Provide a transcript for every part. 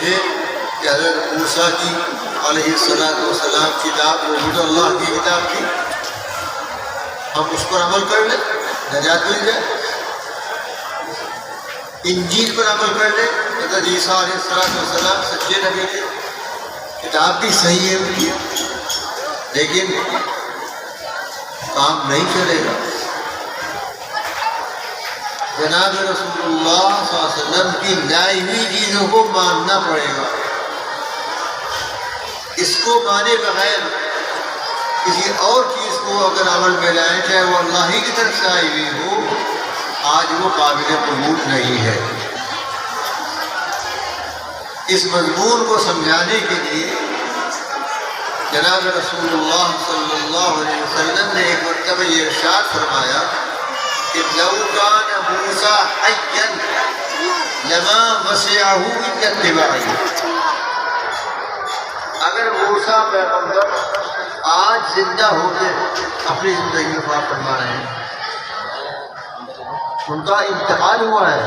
یہ کہ حضرت موسیٰ کی علیہ السلام کتاب وہ بھی تو اللہ کی کتاب تھی، ہم اس پر عمل کر لیں نجات مل جائے۔ انجیل پر عمل کر لیں، حضرت عیسیٰ علیہ السلام سچے نبی تھے، کتاب بھی صحیح ہے ان کی، لیکن کام نہیں چلے گا۔ جناب رسول اللہ صلی اللہ علیہ وسلم کی لائی ہوئی چیزوں کو ماننا پڑے گا۔ اس کو مانے بغیر کسی اور چیز کو اگر عمل میں لائیں، چاہے وہ اللہ ہی کی طرف سے آئی ہوئی ہو، آج وہ قابل قبول نہیں ہے۔ اس مضمون کو سمجھانے کے لیے جناب رسول اللہ صلی اللہ علیہ وسلم نے ایک مرتبہ یہ ارشاد فرمایا کہ لو کان موسیٰ حیا لما وسعہ الا اتباعی، اگر موسیٰ پیغمبر آج زندہ ہوتے، اپنی زندگی میں آپ فرما رہے ہیں، ان کا انتقال ہوا ہے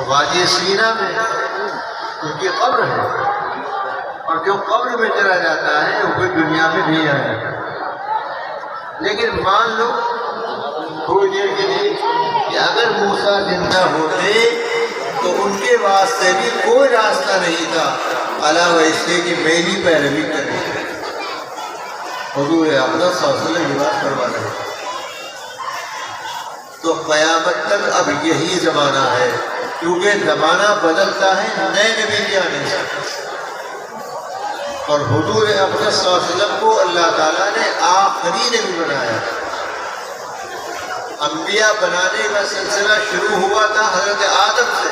وادی سینا میں، ان کی قبر ہے، اور جو قبر میں چلا جاتا ہے وہ کوئی دنیا میں نہیں آیا۔ لیکن مان لو تھوڑی دیر کے لیے کہ اگر موسیٰ زندہ ہوتے تو ان کے واسطے بھی کوئی راستہ نہیں تھا علاوہ اس سے کہ میری پیروی کریں۔ حضور اقدس صلی اللہ علیہ وسلم یہ بات فرما رہے ہیں۔ تو قیامت تک اب یہی زمانہ ہے، کیونکہ زمانہ بدلتا ہے نئے نبی کے آنے سے، اور حضور اقدس صلی اللہ علیہ وسلم کو اللہ تعالیٰ نے آخری نبی بنایا۔ انبیاء بنانے کا سلسلہ شروع ہوا تھا حضرت آدم سے،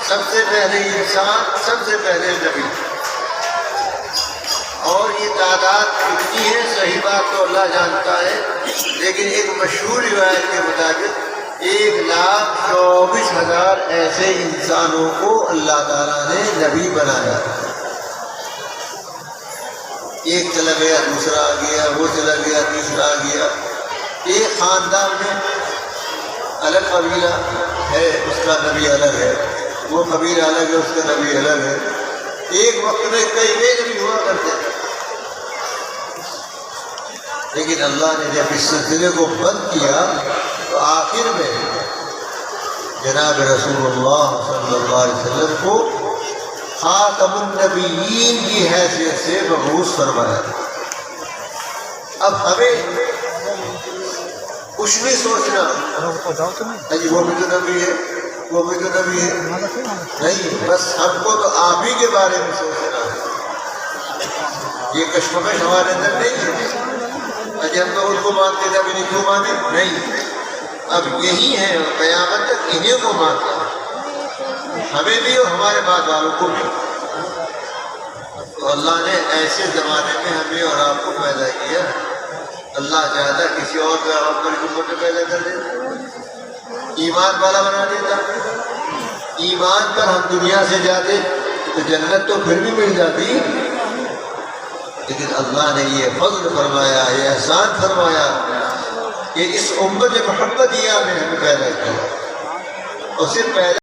سب سے پہلے انسان، سب سے پہلے نبی، اور یہ تعداد کتنی ہے صحیح بات تو اللہ جانتا ہے، لیکن ایک مشہور روایت کے مطابق 1,24,000 ایسے انسانوں کو اللہ تعالیٰ نے نبی بنایا۔ ایک چلا گیا، دوسرا آ گیا، وہ چلا گیا، تیسرا آ گیا۔ ایک خاندان میں الگ قبیلہ ہے، اس کا نبی الگ ہے، وہ قبیلہ الگ ہے، اس کا نبی الگ ہے۔ ایک وقت میں کئی نبی ہوا کرتے تھے، لیکن اللہ نے جب اس سلسلے کو بند کیا تو آخر میں جناب رسول اللہ صلی اللہ علیہ وسلم کو خاتم النبیین کی حیثیت سے مبعوث فرمایا۔ اب ہمیں کچھ بھی سوچنا وہ بھی تو نبی ہے، وہ بھی تو نبی ہے نہیں، بس ہم کو تو آپ ہی کے بارے میں سوچنا ہے۔ یہ کشمکش ہمارے اندر نہیں ہے اجی ہم تو ان کو مانتے تھے، ابھی نہیں کیوں مانے، نہیں، اب یہی ہے، قیامت تک انہیں کو مانتا ہے، ہمیں بھی اور ہمارے بعد والوں کو بھی۔ تو اللہ نے ایسے زمانے میں ہمیں اور آپ کو پیدا کیا، اللہ چاہتا کسی اور پیغمبر کی امت میں پیدا کر دیتا، ایمان والا بنا دیتا، ایمان پر ہم دنیا سے جاتے تو جنت تو پھر بھی مل جاتی، لیکن اللہ نے یہ فضل فرمایا، یہ احسان فرمایا کہ اس امت محمدیہ میں ہمیں پیدا کیا، اور صرف پیدا